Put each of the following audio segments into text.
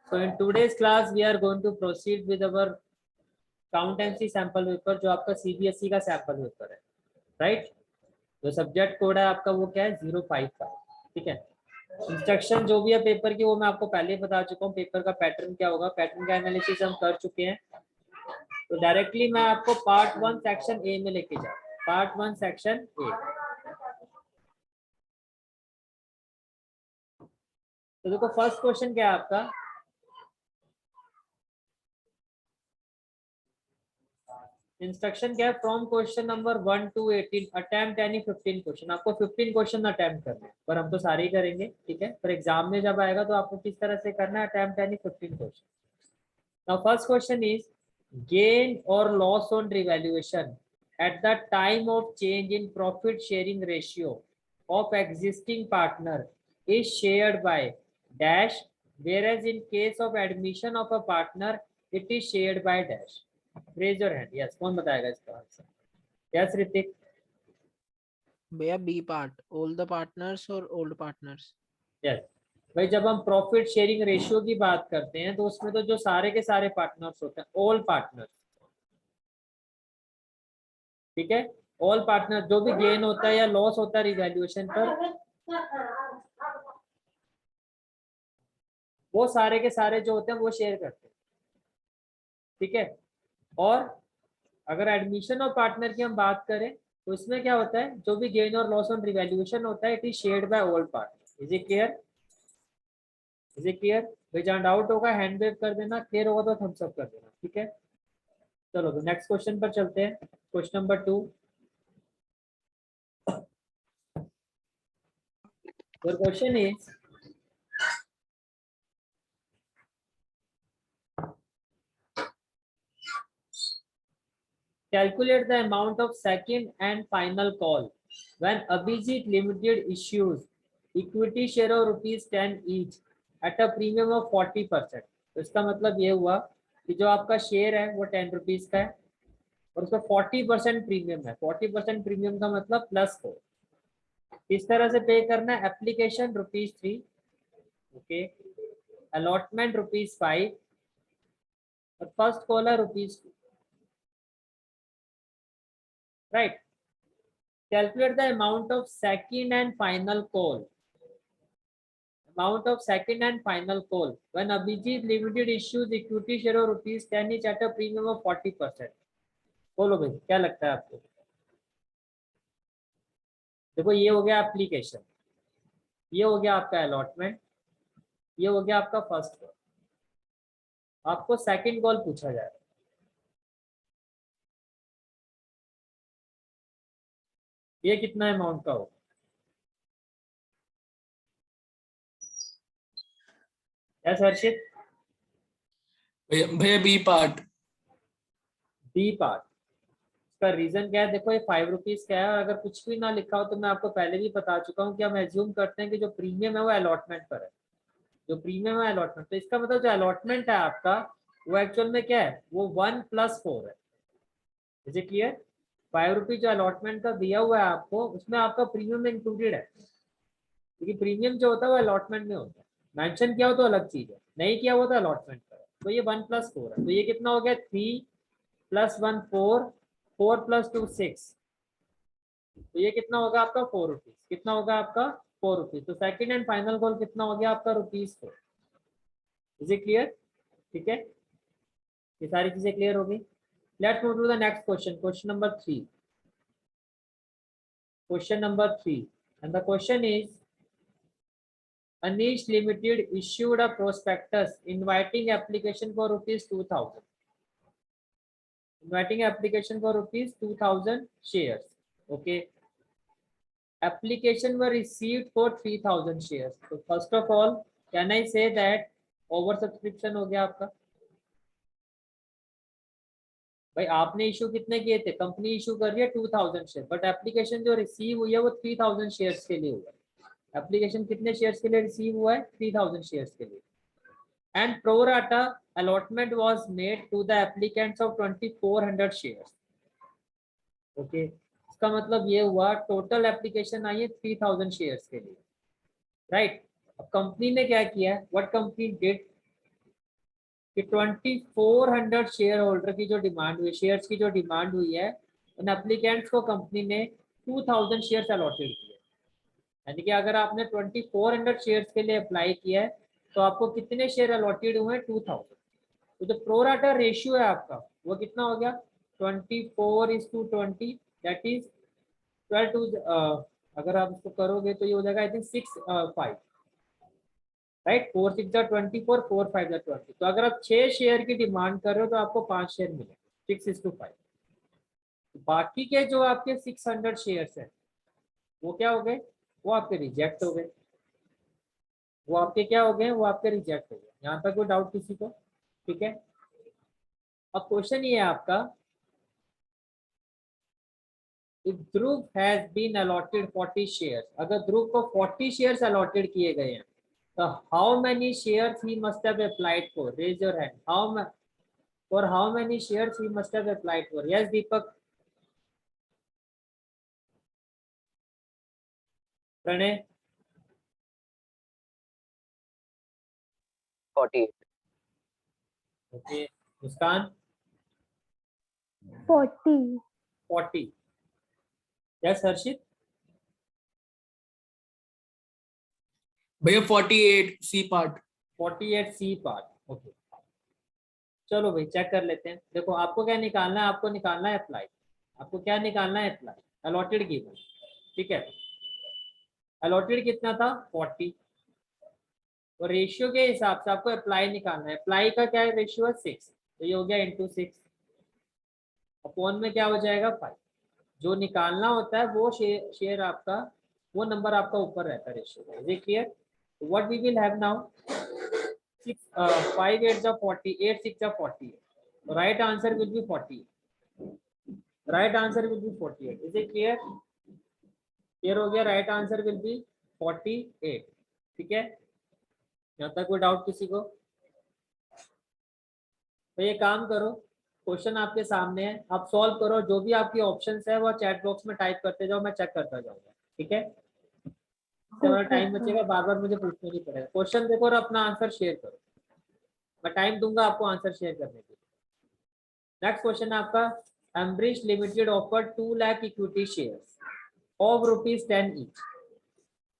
So in today's class we are going to proceed with our accountancy sample paper जो आपका CBSE का sample paper है, right? जो subject code है आपका वो क्या है 055, ठीक है। इंस्ट्रक्शन जो भी है पेपर की वो मैं आपको पहले ही बता चुका हूँ। पेपर का पैटर्न क्या होगा, पैटर्न का एनालिसिस हम कर चुके हैं। तो डायरेक्टली मैं आपको पार्ट 1 सेक्शन ए में लेके जाऊँ। Part 1 section A. तो देखो फर्स्ट क्वेश्चन क्या है आपका, इंस्ट्रक्शन क्या है, from question number 1 to 18 attempt any 15 question. आपको 15 क्वेश्चन अटेम्प्ट करने हैं, पर हम तो सारे ही करेंगे, ठीक है। पर एग्जाम में जब आएगा तो आपको किस तरह से करना है, attempt any 15 question. Now first question is gain और loss on revaluation at the time of change in profit sharing ratio of existing partner is shared by dash, whereas in case of admission of a partner it is shared by dash. Raise your hand. Yes, कौन बताएगा इसका answer? Yes Hritik. भैया b part, all the partners और old partners. Yes भाई, जब हम profit sharing ratio की बात करते हैं तो उसमें तो जो सारे के सारे पार्टनर्स होते हैं, ऑल पार्टनर्स, ठीक है। ऑल पार्टनर जो भी गेन होता है या लॉस होता है रिवैल्यूएशन पर, वो सारे के सारे जो होते हैं वो शेयर करते हैं, ठीक है। और अगर एडमिशन ऑफ पार्टनर की हम बात करें तो इसमें क्या होता है, जो भी गेन और लॉस ऑन रिवैल्यूएशन होता है it is shared bye all partner. Is it clear? Is it clear? भाई जहाँ डाउट होगा हैंड वेव कर देना, क्लियर होगा तो थम्स अप कर देना, ठीक है। चलो तो नेक्स्ट क्वेश्चन पर चलते हैं। Question number 2। Your question is calculate the amount of second and final call when Abhijit Limited issues equity share of ₹10 each at a premium of 40%। तो इसका मतलब ये हुआ कि जो आपका शेयर है वो ₹10 का है और उसका 40% प्रीमियम है। 40% प्रीमियम का मतलब +4। इस तरह से पे करना है। एप्लीकेशन ₹3, ओके, अलॉटमेंट ₹5 और फर्स्ट कॉल है ₹2, right. Calculate the amount of second and final call. Amount of second and final call when Abhijit Limited issues equity share of ₹10 each at a premium of 40%। बोलो भाई क्या लगता है आपको? देखो ये हो गया एप्लीकेशन, ये हो गया आपका अलॉटमेंट, ये हो गया आपका फर्स्ट कॉल। आपको सेकंड कॉल पूछा जाए, ये कितना अमाउंट का होगा? यस हर्षित। भैया बी पार्ट। B part. इसका रीजन क्या है? देखो ये ₹5 का है और अगर कुछ भी ना लिखा हो तो मैं आपको पहले भी बता चुका हूँ कि हम एज्यूम करते हैं कि जो प्रीमियम है वो अलॉटमेंट पर है। जो प्रीमियम है अलॉटमेंट, तो इसका मतलब जो अलॉटमेंट है आपका वो एक्चुअल में क्या है, वो 1 + 4 है। Is it clear? ₹5 जो अलॉटमेंट का दिया हुआ है आपको, उसमें आपका प्रीमियम इंक्लूडेड है, क्योंकि प्रीमियम जो होता है वो अलॉटमेंट में होता है। मेंशन किया हो तो अलग चीज है, नहीं किया हो तो अलॉटमेंट पर है। तो ये 1 + 4 है, तो ये कितना हो गया? 3 + 1 4, 4 + 2 6। तो ये कितना होगा आपका? ₹4। कितना होगा आपका? ₹4। तो सेकंड एंड फाइनल कॉल कितना हो गया आपका? ₹4। Is it clear? ठीक है, ये सारी चीजें क्लियर हो गई। Let's move to the next question, question number 3। क्वेश्चन number 3 and the question is Anish Limited issued a prospectus inviting application for ₹2,000, inviting application for ₹2,000 shares, okay। Application were received for 3,000 shares। So first of all can I say that over subscription हो गया आपका? भाई आपने issue कितने किए थे? Company issue कर रही है 2,000 शेयर, बट एप्लीकेशन जो रिसीव हुई है वो 3,000 शेयर्स के लिए हुआ है। एप्लीकेशन कितने शेयर्स के लिए रिसीव हुआ है? 3,000 शेयर्स के लिए। And pro rata allotment was made to the applicants of 2,400 shares, okay. इसका मतलब ये हुआ टोटल एप्लीकेशन आई है 3,000 शेयर्स के लिए, राइट। अब कंपनी ने क्या किया है, व्हाट कंपनी डिड, कि 2400 शेयर होल्डर की जो डिमांड हुई, शेयर्स की जो डिमांड हुई है, उन एप्लीकेंट्स को कंपनी ने 2000 शेयर्स अलॉटेड किए। यानी कि अगर आपने 2400 शेयर्स के लिए अप्लाई किया है तो आपको कितने शेयर अलॉटेड हुए हैं? 2000। तो जो प्रोराटा रेशियो है आपका वो कितना हो गया? 24:20, दैट इज 12 टू, अगर आप इसको करोगे तो ये हो जाएगा आई थिंक 6:5, राइट। 4 6 24, 4 5 20। तो अगर आप 6 शेयर की डिमांड कर रहे हो तो आपको 5 शेयर मिले, 6:5। बाकी के जो आपके 600 शेयर्स हैं वो क्या हो गए? वो आपके रिजेक्ट हो गए। वो आपके क्या हो गए? वो आपके रिजेक्ट हो गए। यहाँ तक कोई डाउट किसी को? ठीक है। अब क्वेश्चन ये है आपका, if Dhruv has been allotted 40 shares, अगर ध्रुव को 40 शेयर्स अलॉटेड किए गए हैं तो how many shares he must have applied for? Raise your hand. For how many shares he must have applied for? Yes, Deepak. Pranay? 48. Okay. Muskan? 40. 40। Yes Harshit? भैया 48 C part. 48 C part. Okay, चलो भाई check कर लेते हैं। देखो आपको क्या निकालना है? आपको निकालना है अप्लाई। आपको क्या निकालना है? अप्लाई। अलॉटेड गिवन, ठीक है। अलॉटेड कितना था? 40। और रेशियो के हिसाब से आपको अप्लाई निकालना है। अप्लाई का क्या है? रेशियो है 6, तो ये हो गया इंटू 6 अपॉन में क्या हो जाएगा? 5। जो निकालना होता है वो शेयर आपका, वो नंबर आपका ऊपर रहता है रेशियो का। Is clear? What we will have now? 5 8 40, 8 6 40। Right answer will be 40। Right answer will be 48। Is it clear? Clear हो गया? Right answer will be 48। ठीक है, यहाँ तक कोई डाउट किसी को? तो ये काम करो, क्वेश्चन आपके सामने है, आप सॉल्व करो। जो भी आपकी ऑप्शंस है वो चैट बॉक्स में टाइप करते जाओ, मैं चेक करता जाऊंगा। ठीक है, हमारा टाइम बचेगा, बार बार मुझे पूछना नहीं पड़ेगा। क्वेश्चन देखो और अपना आंसर शेयर करो। मैं टाइम दूंगा आपको आंसर शेयर करने के लिए। नेक्स्ट क्वेश्चन है आपका, Ambrish limited offer 2 lakh equity shares of ₹10 each.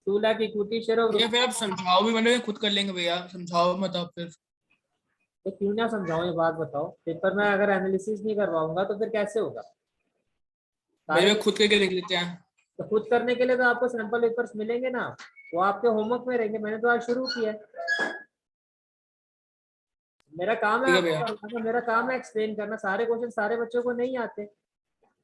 2 lakh equity share of भैया फिर आप समझाओ भी, मैंने खुद कर लेंगे भैया, समझाओ मत आप फिर। तो क्यों ना समझाओ? ये बात बताओ, पेपर में अगर एनालिसिस नहीं करवाऊंगा तो फिर कैसे होगा? भैया सारे खुद करके देख लेते हैं। तो खुद करने के लिए तो आपको सैंपल पेपर्स मिलेंगे ना, वो आपके होमवर्क में रहेंगे। मैंने तो आज शुरू किया है। मेरा काम है ठीक है आपको भैया। करवाना, मेरा काम है एक्सप्लेन करना। सारे क्वेश्चन सारे बच्चों को नहीं आते।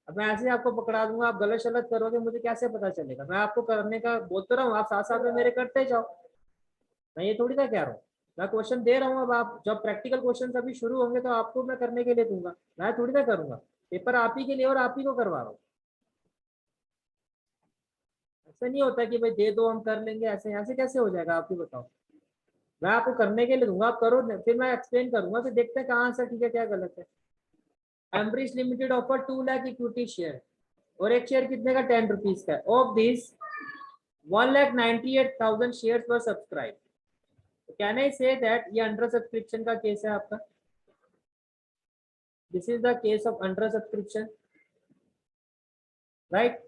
अब मैं ऐसे ही आपको पकड़ा दूंगा, आप गलत शलत करोगे, मुझे कैसे पता चलेगा? मैं आपको करने का बोलते रहा हूँ, आप साथ साथ में मेरे करते जाओ। मैं ये थोड़ी ना कह रहा हूँ, मैं क्वेश्चन दे रहा हूँ। अब आप जब प्रैक्टिकल क्वेश्चन अभी शुरू होंगे तो आपको मैं करने के लिए दूंगा, मैं थोड़ी ना करूंगा। पेपर आप ही के लिए और आप ही को करवा रहा हूँ। ऐसा नहीं होता कि भाई दे दो हम कर लेंगे, ऐसे ऐसे कैसे हो जाएगा? आप ही बताओ। मैं आपको करने के लिए दूंगा, आप करो, फिर मैं एक्सप्लेन करूंगा, फिर देखते हैं कहाँ से ठीक है क्या गलत है। Ambrish limited offer 2 lakh equity share, और एक शेयर कितने का? 10 रुपीज का। Of this 1,98,000 share were subscribe. Can I say that ये अंडर सब्सक्रिप्शन का केस है आपका? This is the case of under subscription, right?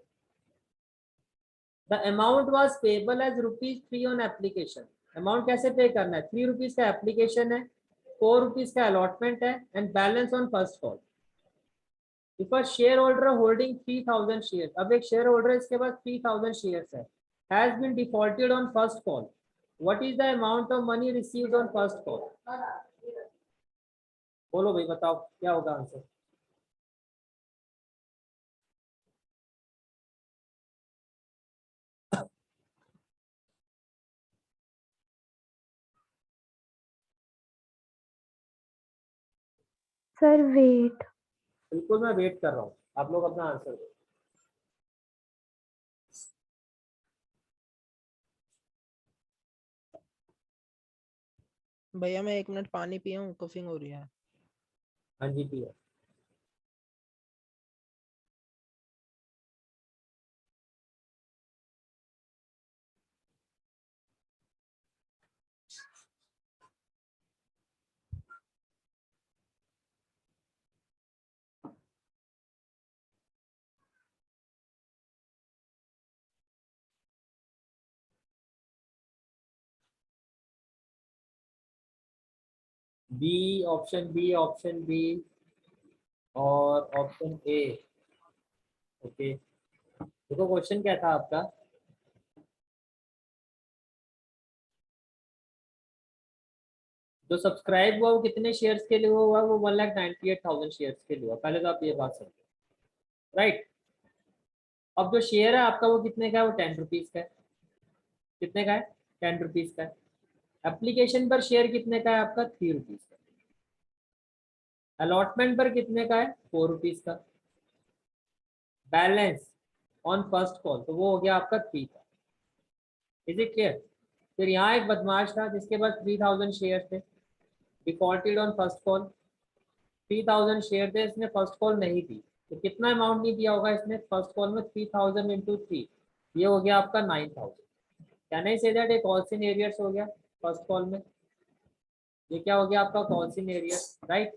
The amount was payable as ₹3 on application. Amount कैसे पे करना है? ₹3 का एप्लीकेशन है, ₹4 का अलॉटमेंट है, and balance on first call. If a shareholder holding 3,000 shares, अब एक शेयर होल्डर इसके पास 3,000 शेयर्स है, has been defaulted on first call, what is the amount of money received on first call? बोलो भाई, बताओ क्या होगा आंसर? Sir wait. बिल्कुल मैं वेट कर रहा हूँ, आप लोग अपना आंसर दो। भैया मैं 1 मिनट पानी पिया हूँ, कफिंग हो रही है। हाँ जी पिया। बी, ऑप्शन बी और ऑप्शन ए। ओके, देखो क्वेश्चन क्या था आपका, जो सब्सक्राइब हुआ वो कितने शेयर्स के लिए हुआ, वो 1,98,000 शेयर्स के लिए हुआ। पहले तो आप ये बात समझो, राइट। अब जो शेयर है आपका वो कितने का है, वो 10 रुपीज का है। कितने का है, 10 रुपीज का है। एप्लीकेशन पर शेयर कितने का है आपका, 3 रुपीज का। अलॉटमेंट पर कितने का है, 4 रुपीज का। बैलेंस ऑन फर्स्ट कॉल तो वो हो गया आपका 3 का। Is it clear. फिर यहाँ एक बदमाश था जिसके पास 3000 शेयर थे, defaulted on first call. 3000 share थे, इसने फर्स्ट कॉल नहीं दी, तो कितना अमाउंट नहीं दिया होगा इसने फर्स्ट कॉल में, 3000 इंटू 3, ये हो गया आपका 9000। कैन आई से दैट एक कॉल्स इन एरियर्स हो गया फर्स्ट कॉल में, ये क्या हो गया आपका कॉल्स इन एरियर्स, राइट।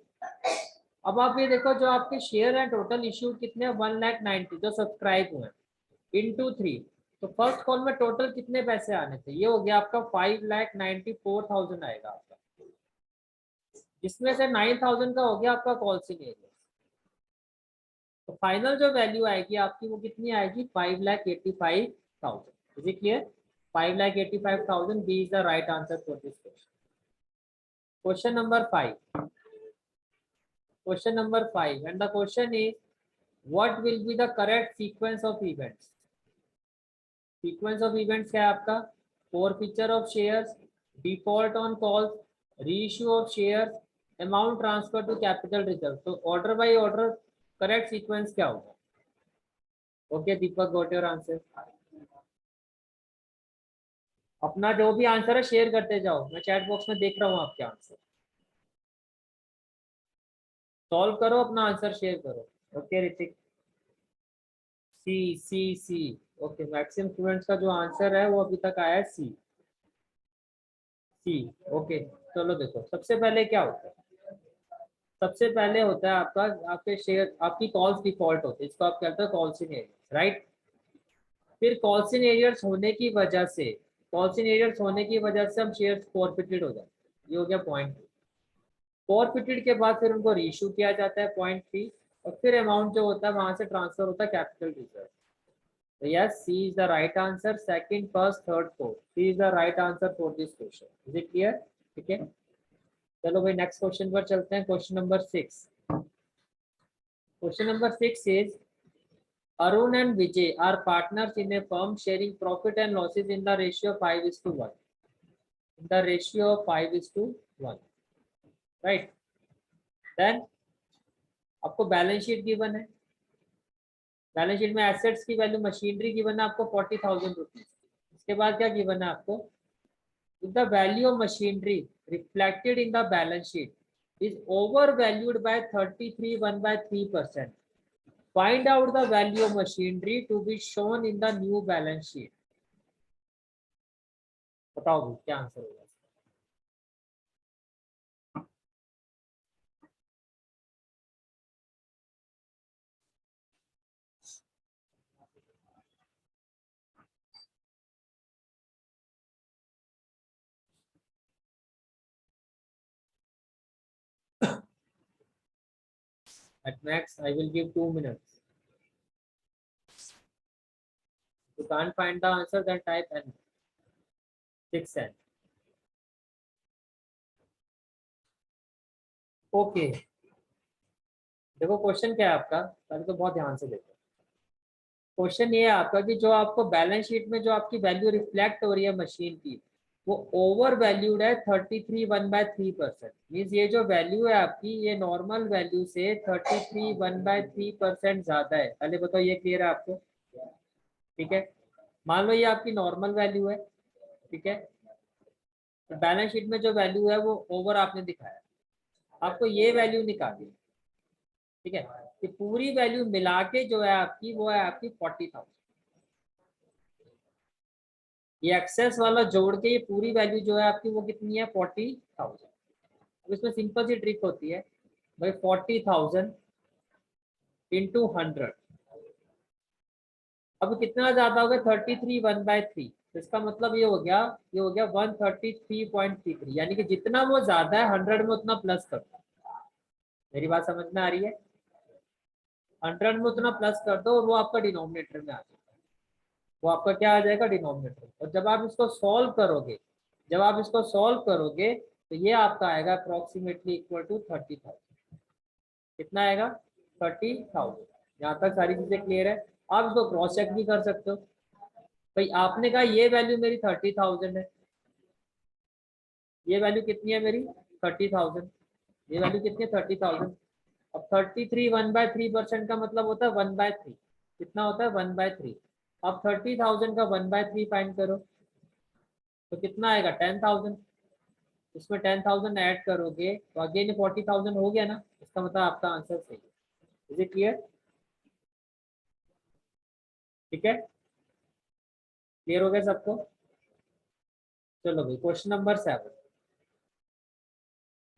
अब आप ये देखो जो आपके शेयर हैं टोटल इश्यू कितने, 1,90,000 जो सब्सक्राइब हुए इंटू 3, तो फर्स्ट कॉल में टोटल कितने पैसे आने थे, ये हो गया आपका 5,94,000 आएगा आपका, जिसमें से 9,000 का हो गया आपका कॉल्स इन एरियर्स। तो फाइनल जो वैल्यू आएगी आपकी वो कितनी आएगी, 5,85,000। Is it clear. 5,85,000 B is the right answer for this question. Question number 5, question number 5 and the question is what will be the correct sequence of events। sequence of events क्या है आपका, forfeiture of shares, default on calls, reissue of shares, amount transfer to capital reserve। तो order by order correct sequence क्या होगा। okay Deepak got your answer। अपना जो भी answer है शेयर करते जाओ, मैं चैट बॉक्स में देख रहा हूँ आपके आंसर, सॉल्व करो अपना आंसर शेयर करो। ओके ऋतिक, सी सी सी। ओके, मैक्सिमम स्टूडेंट्स का जो आंसर है वो अभी तक आया है सी सी। ओके, चलो देखो सबसे पहले क्या होता है, सबसे पहले होता है आपका, आपके शेयर आपकी कॉल्स डिफॉल्ट होते हैं, इसको आप कहते हैं कॉल्स इन एरियर्स, राइट। फिर कॉल्स इन एरियर्स होने की वजह से, कॉल्स इन एरियर्स होने की वजह से हम शेयर फॉरफिटेड हो जाते हैं, ये हो गया पॉइंट। फॉरफिटेड के बाद फिर उनको रीइश्यू किया जाता है पॉइंट 3, और फिर अमाउंट जो होता है वहां से ट्रांसफर होता है capital reserve. So yes, C is the right answer. Second, first, third, fourth. C is the right answer for this question. Is it clear? ठीक है, चलो भाई नेक्स्ट क्वेश्चन पर चलते हैं। Question number 6। Question number 6 is Arun and Vijay are partners in a firm sharing profit and losses in the ratio of 5:1. In the ratio of 5:1, right? Then आपको balance sheet given है, balance sheet में assets की value machinery given है आपको 40,000 rupees. इसके बाद क्या given है आपको, if the value of machinery reflected in the balance sheet is overvalued by 33.1/3%, find out the value of machinery to be shown in the new balance sheet। बताओ भाई क्या आंसर होगा। At max I will give 2 minutes, if you can't find the answer then type n 6n। Okay, देखो question क्या है आपका, पहले तो बहुत ध्यान से देखो। क्वेश्चन ये है आपका कि जो आपको बैलेंस शीट में जो आपकी वैल्यू रिफ्लेक्ट हो रही है मशीन की, वो ओवर वैल्यूड है 33.1/3%। मीन्स ये जो वैल्यू है आपकी ये नॉर्मल वैल्यू से 33.1/3% ज्यादा है। पहले बताओ ये क्लियर है आपको, ठीक है। मान लो ये आपकी नॉर्मल वैल्यू है, ठीक है, तो बैलेंस शीट में जो वैल्यू है वो ओवर आपने दिखाया, आपको ये वैल्यू निकालनी, ठीक है। कि पूरी वैल्यू मिला के जो है आपकी वो है आपकी 40,000। ये एक्सेस वाला जोड़ के ये पूरी वैल्यू जो है आपकी वो कितनी है 40,000। अब इसमें सिंपल सी ट्रिक होती है भाई, 40,000 इंटू 100, अब कितना ज्यादा होगा 33/1/3, तो इसका मतलब ये हो गया 133.33, यानी कि जितना वो ज्यादा है 100 में उतना प्लस कर दो। मेरी बात समझ में आ रही है? 100 में उतना प्लस कर दो और वो आपका डिनोमिनेटर में आ जाएगा, वो आपका क्या आ जाएगा, डिनोमिनेटर। और जब आप इसको सॉल्व करोगे, तो ये आपका आएगा अप्रोक्सीमेटली इक्वल टू 30,000। कितना आएगा? 30,000। यहाँ तक सारी चीजें क्लियर है? आप इसको क्रॉस चेक भी कर सकते हो। भाई आपने कहा ये वैल्यू मेरी 30,000 है, ये वैल्यू कितनी है मेरी? 30,000। ये वैल्यू कितनी है? 30,000। अब 33 1/3% का मतलब होता है 1/3। कितना होता है? 1/3। अब 30,000 का 1/3 फाइंड करो, तो कितना आएगा? 10,000। इसमें 10,000 ऐड करोगे तो अगेन 40,000 हो गया ना, इसका मतलब आपका आंसर सही है। Is it clear? ठीक है, क्लियर हो गया सबको? चलो भाई question number 7।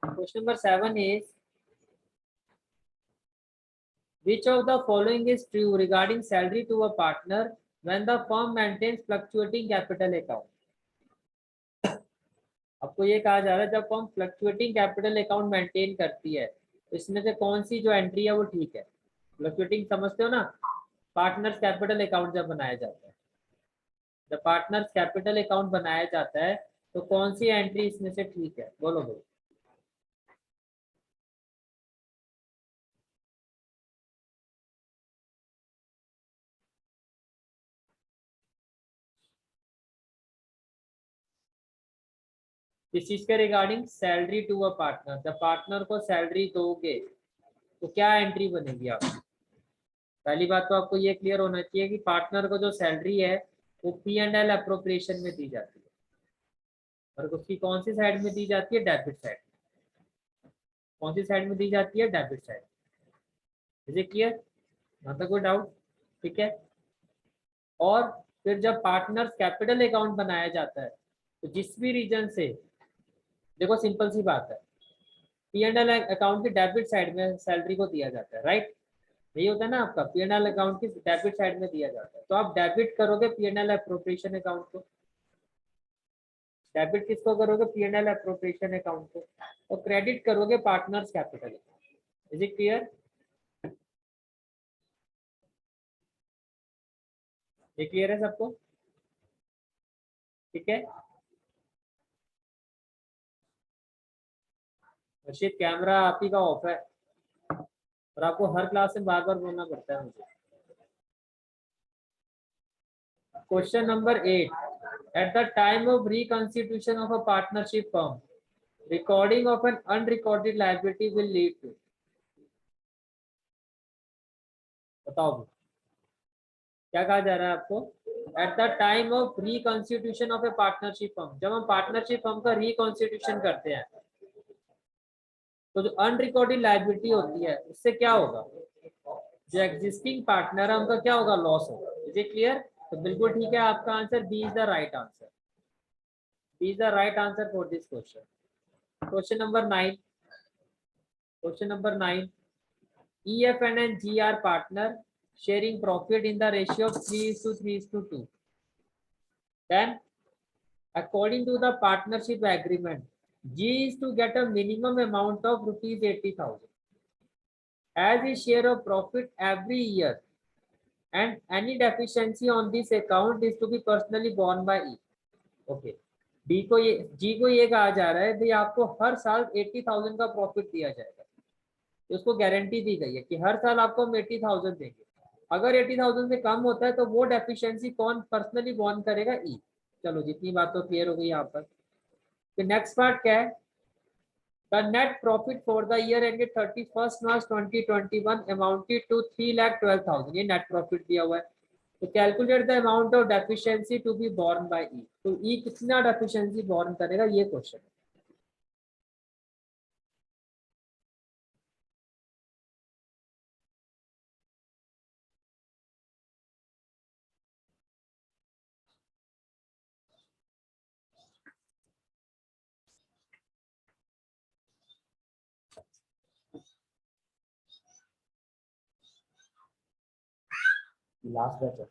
Question number 7 is which of the following is true regarding salary to a partner when the firm maintains fluctuating capital account? आपको ये कहा जा रहा है जब firm fluctuating capital account maintain करती है तो इसमें से कौन सी जो एंट्री है वो ठीक है? फ्लक्चुएटिंग समझते हो ना? पार्टनर्स कैपिटल अकाउंट जब बनाया जाता है, जब पार्टनर्स कैपिटल अकाउंट बनाया जाता है तो कौन सी एंट्री इसमें से ठीक है? बोलो भाई। किस चीज के regarding? Salary to a partner. जब पार्टनर को सैलरी दोगे तो क्या एंट्री बनेगी आप? पहली बात तो आपको ये क्लियर होना चाहिए कि पार्टनर को जो सैलरी है वो P&L अप्रोप्रिएशन में दी जाती है, और उसकी कौन सी साइड में दी जाती है? Debit side. कौन सी साइड में दी जाती है? Debit side. Is it clear? मतलब कोई डाउट? ठीक है। और फिर जब पार्टनर्स कैपिटल अकाउंट बनाया जाता है तो जिस भी रीजन से, देखो सिंपल सी बात है, P&L अकाउंट की डेबिट साइड में सैलरी को दिया जाता है, राइट? यही होता है ना आपका, P&L अकाउंट की डेबिट साइड में दिया जाता है, तो आप डेबिट करोगे P&L अप्रोप्रिएशन अकाउंट को। डेबिट किसको करोगे? P&L अप्रोप्रिएशन अकाउंट को। और क्रेडिट करोगे partners capital. Is it clear? ये क्लियर है सबको? ठीक है। अर्षित कैमरा आप ही का ऑफ है और आपको हर क्लास में बार बार बोलना पड़ता है मुझे। Question number 8, eight the time of reconstitution of a partnership firm recording of an unrecorded liability will lead to, बताओ भी। क्या कहा जा रहा है आपको? Eight the time of reconstitution of A partnership firm, जब हम पार्टनरशिप फर्म का रिकॉन्स्टिट्यूशन करते हैं तो जो अनरिकॉर्डेड लाइबिलिटी होती है उससे क्या होगा? जो एग्जिस्टिंग पार्टनर है उनका क्या होगा? लॉस होगा। Is it clear? तो बिल्कुल ठीक है, आपका answer B is the right answer. B is the right answer for this question. Question number 9। Question number 9, EFN and G are partner sharing profit in the ratio of 3:3:2. Then, according to the partnership agreement, G is to get a minimum amount of rupees 80,000 as his share of profit every year, and any deficiency on this account is to be personally borne by E. Okay. G को ये कहा जा रहा है भाई आपको हर साल 80,000 का प्रॉफिट दिया जाएगा, तो उसको गारंटी दी गई है कि हर साल आपको हम 80,000 देंगे। अगर 80,000 से कम होता है तो वो डेफिशिएंसी कौन पर्सनली बॉर्न करेगा? ई। चलो जितनी बात तो क्लियर हो गई यहाँ पर। तो नेक्स्ट पार्ट क्या है? The net profit for the year ended 31 March 2021 amounted to 3,12,000। ये नेट प्रॉफिट दिया हुआ है। तो calculate the amount of deficiency to be borne by E. तो ई कितना डेफिशिएंसी बॉर्न करेगा, ये क्वेश्चन है। लास्ट बैच है।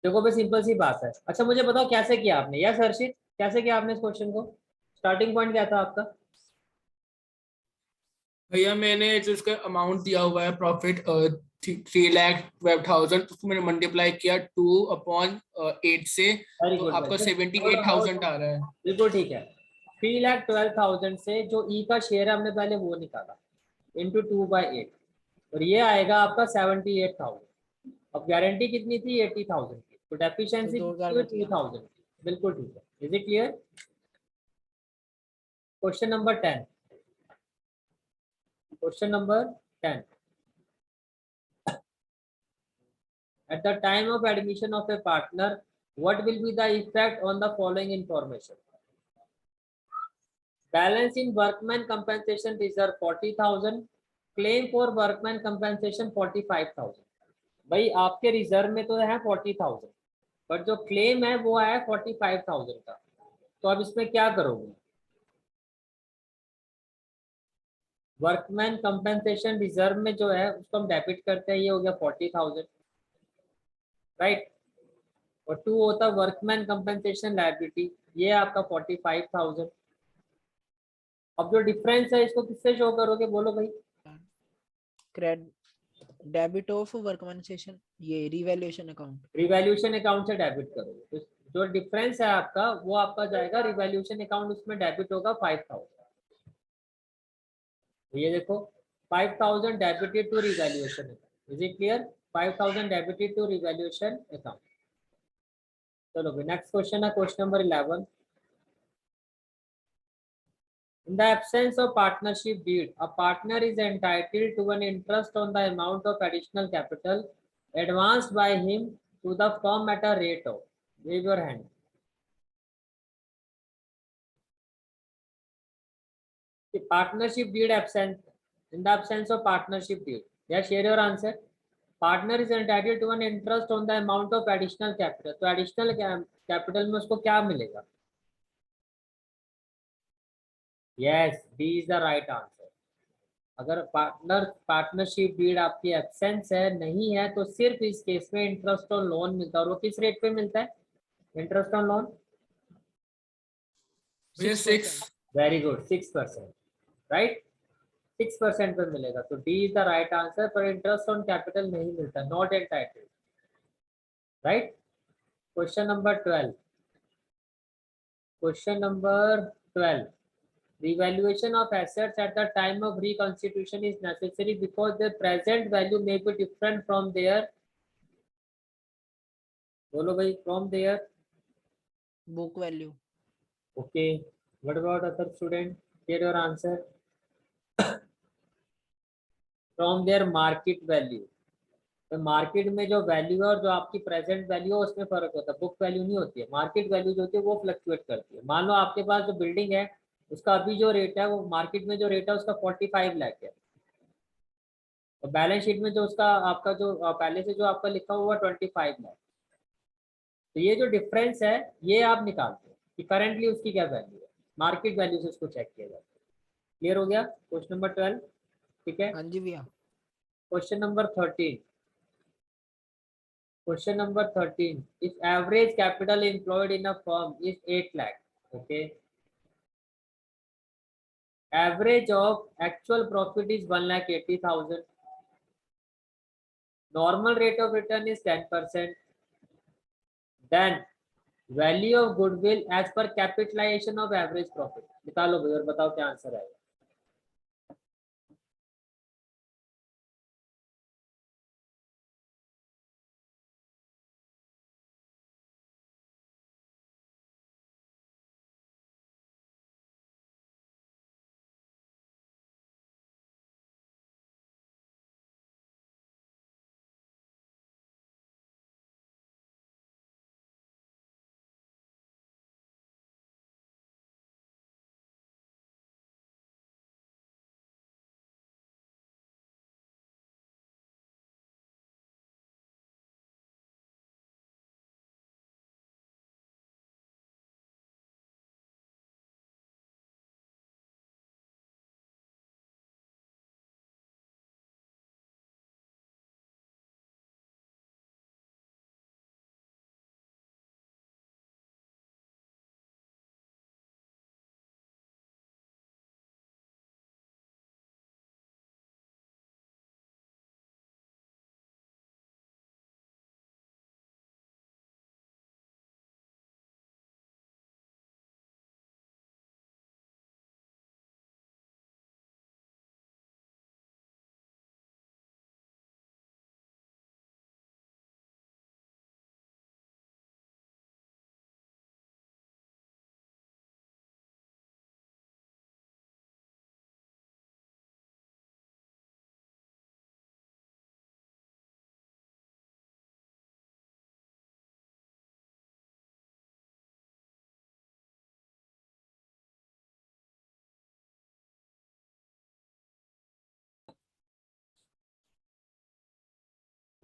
देखो भाई सिंपल सी बात है। अच्छा मुझे बताओ कैसे किया आपने, यस हर्षित, कैसे किया आपने इस क्वेश्चन को? स्टार्टिंग पॉइंट क्या था आपका? भैया मैंने जो इसका अमाउंट दिया हुआ है प्रॉफिट 3,12,000, उसको मैंने मल्टीप्लाई किया 2/8 से, वेरी तो गुड आपका वेरी गुड। 78,000 आ रहा है। बिल्कुल ठीक है। 3,12,000 से जो ई का शेयर है हमने पहले वो निकाला, इंटू 2/8, और ये आएगा आपका 78,000। अब गारंटी कितनी थी? 80,000 की, तो तो डेफिशिएंसी 2000 कितनी हुई? बच गया। 2,000 की। बिल्कुल ठीक है। Is it clear? Question number 10। Question number 10। At the time of admission of a partner, what will be the effect on the following information? Balance in workman compensation reserve 40,000, claim for workman compensation 45,000। भाई आपके reserve में तो है 40,000, but जो claim है वो है 45,000 का। तो अब इसमें क्या करोगे? वर्कमैन कंपेंसेशन रिजर्व में जो है उसको हम डेबिट करते हैं, ये हो गया 40,000, राइट। और टू होता है वर्कमैन कंपेंसेशन लायबिलिटी, ये आपका 45,000। अब जो डिफरेंस है इसको किससे शो करोगे, बोलो भाई? क्रेड डेबिट ऑफ वर्कमैन सेशन, ये रिवैल्यूएशन अकाउंट। रिवैल्यूएशन अकाउंट से डेबिट करोगे, तो जो डिफरेंस है आपका वो आपका जाएगा रिवैल्यूएशन अकाउंट, उसमें डेबिट होगा 5,000। ये देखो 5,000 debited to revaluation account. Is it clear? 5,000 debited to revaluation account. चलो नेक्स्ट क्वेश्चन है question number 11। In the absence of partnership deed, a partner is entitled to an interest on the amount of additional capital advanced by him to the firm at a rate of, wave your hand. The partnership deed absent, in the absence of partnership deed, yeah, share your answer. Partner is entitled to an interest on the amount of additional capital, तो additional capital में उसको क्या मिलेगा? Yes, D is the right answer. अगर partnership deed आपकी absence है, नहीं है, तो सिर्फ इस केस में इंटरेस्ट ऑन लोन मिलता है। और वो किस रेट पे मिलता है इंटरेस्ट ऑन लोन? भैया 6। Very good, 6%, right. 6% पे मिलेगा, तो D is the right answer. पर इंटरेस्ट ऑन कैपिटल नहीं मिलता, not entitled, right. Question number 12। Question number 12। The valuation of assets at the time of reconstitution is necessary because their present value may be different from their, बोलो भाई, from their, book value. okay, what about other student? Get your answer. From their market value। तो market में जो value है और जो आपकी present value है उसमें फर्क होता है, बुक वैल्यू नहीं होती है। मार्केट वैल्यू जो होती है वो फ्लक्चुएट करती है। मान लो आपके पास जो बिल्डिंग है उसका अभी जो रेट है वो मार्केट में जो रेट है उसका 45 लाख है, तो बैलेंस शीट में जो उसका आपका जो पहले से जो आपका लिखा हुआ 25 लाख। तो ये जो डिफरेंस है ये आप निकालते हैं कि करेंटली उसकी क्या वैल्यू है, मार्केट वैल्यू से उसको चेक किया जाता है। क्लियर हो गया क्वेश्चन नंबर 12? ठीक है। हाँ जी भैया। Question number 13। Question number 13. If average capital employed in a firm is 8 lakh, okay. Average of actual profit is 1,80,000. Normal rate of return is 10%. Then value of goodwill as per capitalization of average profit. निकालो भाई और बताओ क्या answer आएगा।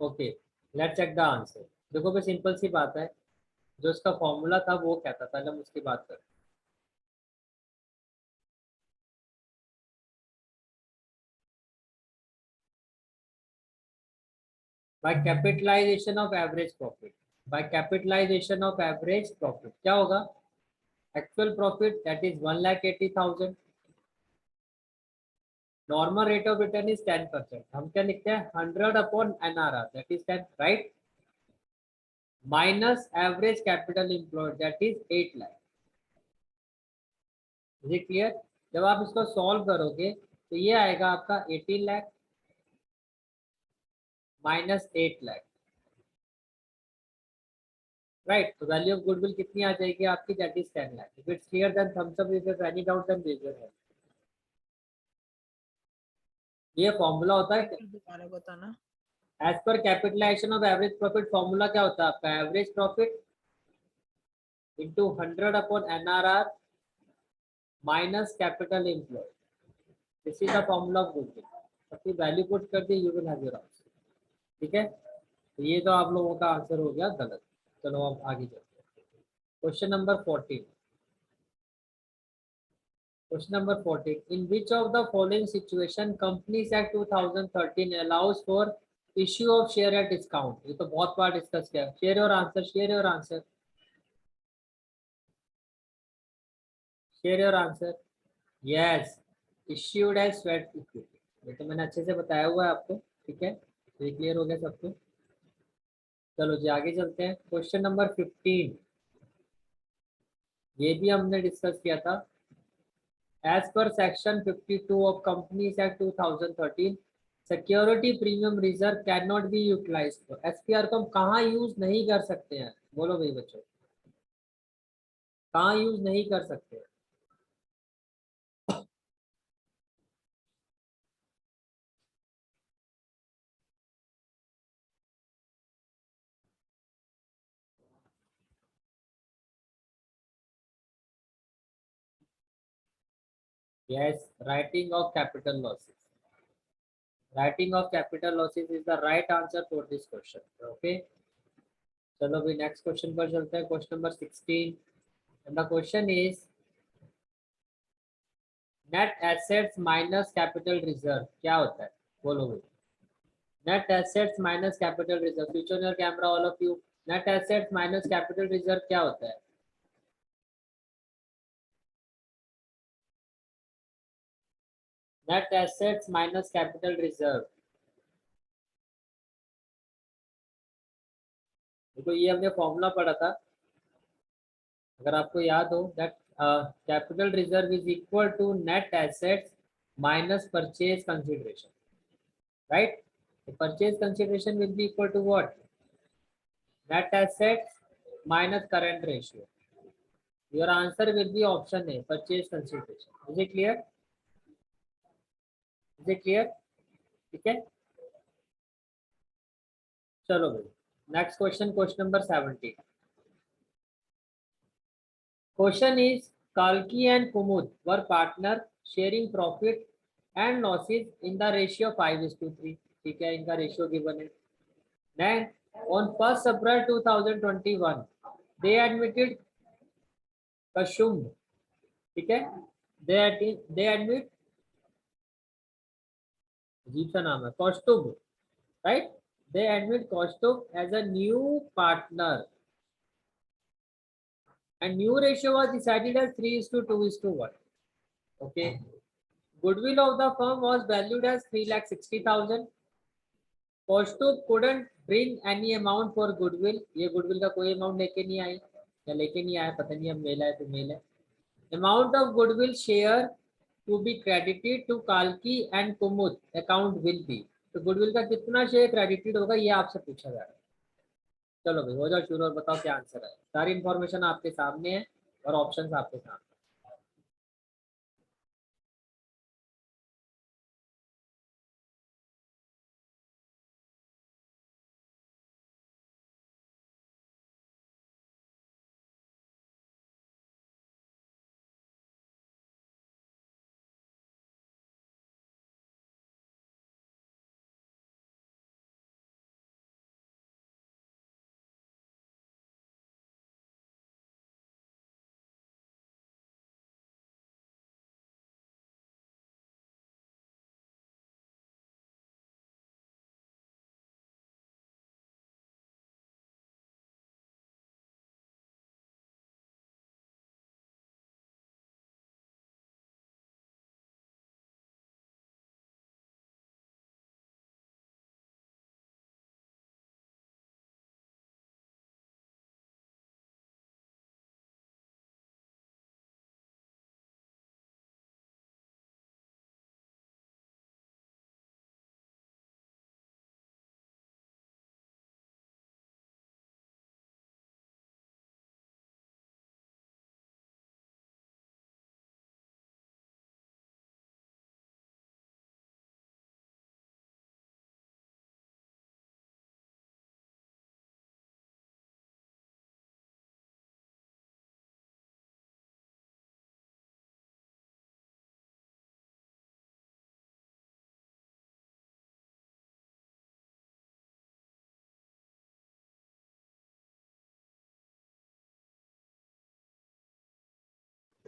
Okay, let's check the answer. देखो भाई simple सी बात है, जो इसका फॉर्मूला था वो क्या था, पहले हम उसकी बात करते हैं। By capitalisation of average profit, by capitalisation of average profit क्या होगा, actual profit that is 1,80,000, normal rate of return is 10%, हम क्या लिखते हैं 100 upon NRR that is 10, right, minus average capital employed that is 8 lakh. Is it clear? जब आप इसको solve करोगे तो ये आएगा आपका 18 लाख माइनस 8 लाख, राइट। तो वैल्यू ऑफ गुडविल कितनी आ जाएगी आपकी, that is 10 lakh. If it's clear then thumbs up, if any doubt then raise your hand. ये फॉर्मूला होता है दोबारा बताना। As per capitalisation of average profit. Formula क्या होता है आपका, average profit into 100 upon NRR minus capital employed, this is the formula of goodwill. अपनी वैल्यू पुट कर दी, you will have your answer, ठीक है। तो ये तो आप लोगों का आंसर हो गया गलत। चलो अब आगे चलते हैं। Question number 14, question number 14, in which of the following situation Companies Act 2013 allows for issue of share at discount? ये तो बहुत बार डिस्कस किया। शेयर और आंसर, शेयर और आंसर, शेयर और answer. Yes, issued as sweat equity. ये तो मैंने अच्छे से बताया हुआ है आपको, ठीक है। तो ये क्लियर हो गया सबको। चलो जी आगे चलते हैं। क्वेश्चन नंबर 15, ये भी हमने डिस्कस किया था। As per section 52 of Companies Act 2013, security premium reserve can not be utilised. SPR को हम कहाँ यूज नहीं कर सकते हैं, बोलो भाई बच्चों, कहाँ यूज नहीं कर सकते हैं? Yes, writing of capital losses. Writing of capital losses is the right answer for this question. Okay. चलो भाई नेक्स्ट क्वेश्चन पर चलते हैं। Question number 16 and the question is net assets minus capital reserve क्या होता है, बोलो भाई। Net assets minus capital reserve, switch on your camera all of you. Net assets minus capital reserve क्या होता है? Net assets minus capital reserve, देखो ये हमने फॉर्मूला पढ़ा था, अगर आपको याद हो, that capital reserve is equal to net assets minus purchase consideration, right. Purchase consideration will be equal to what, net assets minus current ratio. Your answer will be option A, purchase consideration. Is it clear? Is it clear? ठीक है। चलो भाई next question, question number 17। Question is, Kalki and Kumud were partner sharing profit and losses in the ratio 5:3। ठीक है, इनका ratio given है। Then on 1st April 2021 they admitted Kashum, ठीक है, they admit, अजीब सा नाम है, Kaustubh, right, they admit Kaustubh as a new partner and new ratio was decided as 3:2:1। okay, goodwill of the firm was valued as 3,60,000। Kaustubh couldn't bring any amount for goodwill, ये goodwill का कोई amount लेके नहीं आई, या लेके नहीं आया पता नहीं, अब मेल है तो मेल है। Amount of goodwill share to be credited to Kalki and Kumud account will be, तो गुडविल का कितना शेयर क्रेडिटेड होगा ये आपसे पूछा जा रहा है। चलो भाई हो जाओ शुरू और बताओ क्या आंसर है। सारी इंफॉर्मेशन आपके सामने है और ऑप्शंस आपके सामने।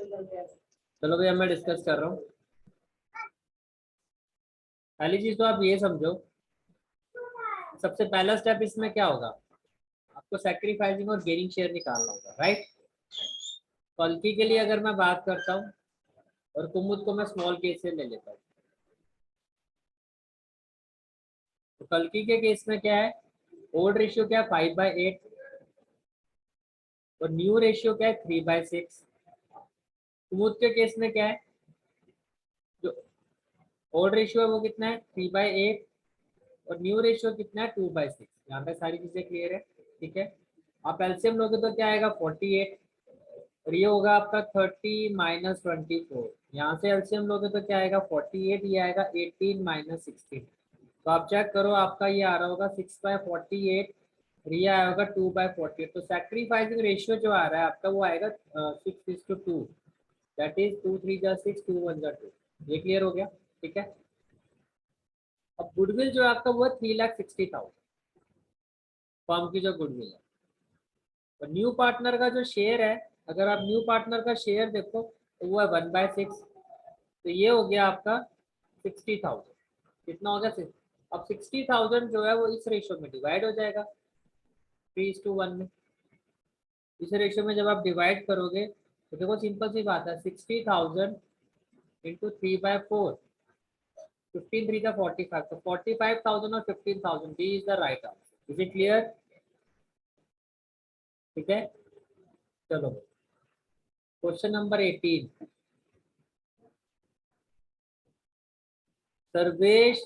चलो भैया मैं डिस्कस कर रहा हूँ। पहली चीज तो आप ये समझो, सबसे पहला स्टेप इसमें क्या होगा, आपको सैक्रिफाइसिंग और गेनिंग शेयर निकालना होगा, राइट। कल्कि के लिए अगर मैं बात करता हूँ और कुमुद को मैं स्मॉल केस से ले लेता हूँ, तो कल्कि के केस में क्या है, ओल्ड रेशियो क्या है 5/8 और न्यू रेशियो क्या है 3/6। कुमुद के केस में क्या है, जो ओल्ड रेशियो है वो कितना है 3/8 और न्यू रेशियो कितना है 2/6। यहाँ पे सारी चीजें क्लियर है, ठीक है। आप एलसीएम लोगे तो क्या आएगा 48 और ये होगा आपका 30 माइनस 24। यहाँ से एलसीएम लोगे तो क्या आएगा 48, ये आएगा 18 माइनस 16। तो आप चेक करो, आपका ये आ रहा होगा 6/48 और ये आया होगा 2/48। तो सैक्रिफाइसिंग रेशियो जो आ रहा है आपका वो आएगा 6:2, दैट इज 2 3 जा 6, 2 1 जा 2। ये क्लियर हो गया, ठीक है। अब गुडविल जो है आपका वो 3,60,000 फर्म की जो गुडविल है। और न्यू पार्टनर का जो शेयर है, अगर आप न्यू पार्टनर का शेयर देखो तो वो है 1/6, तो ये हो गया आपका 60,000। कितना हो गया अब 60,000 जो है वो इस रेशियो में डिवाइड हो जाएगा 3:1 में। इस रेशियो में जब आप डिवाइड करोगे तो देखो सिंपल सी बात है, 60,000 इंटू 3/4, 15 3 45, तो 45,000 और 15,000, D is the right answer. Is it clear, ठीक है। चलो question number 18, Sarvesh,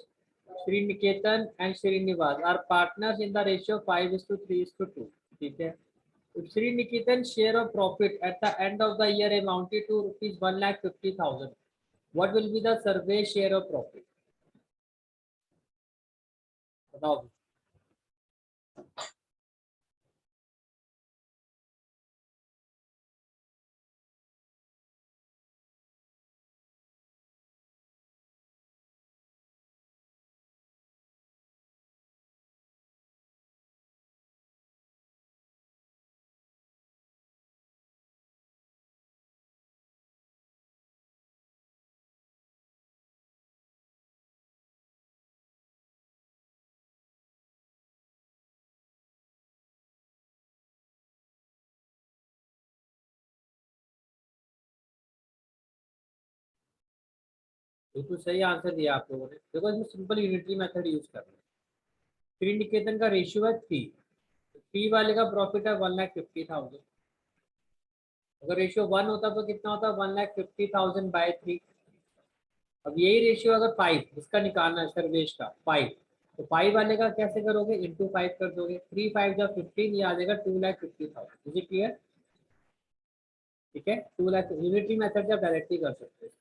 Sriniketan and Srinivas are partners in the ratio 5:3:2, ठीक है। If Sriniketan's share of profit at the end of the year amounted to rupees 1,50,000, what will be the survey share of profit? बताओ। बिल्कुल सही answer दिया आप लोगों ने। देखो इसमें सिंपल यूनिटरी मेथड यूज कर रहे हैं। श्रीनिकेतन का रेशियो है 3, 3 वाले का प्रॉफिट है 1,50,000। अगर रेशियो 1 होता तो कितना होता, 1,50,000/3। अब यही रेशियो अगर 5, इसका निकालना है सर्वेश का 5, तो 5 वाले का कैसे करोगे, इंटू 5 कर दोगे, 3 5 जा 15, ये आ जाएगा 2,50,000। इज इट क्लियर, ठीक है। 2 लाख यूनिटरी मेथड से आप डायरेक्टली कर सकते हो।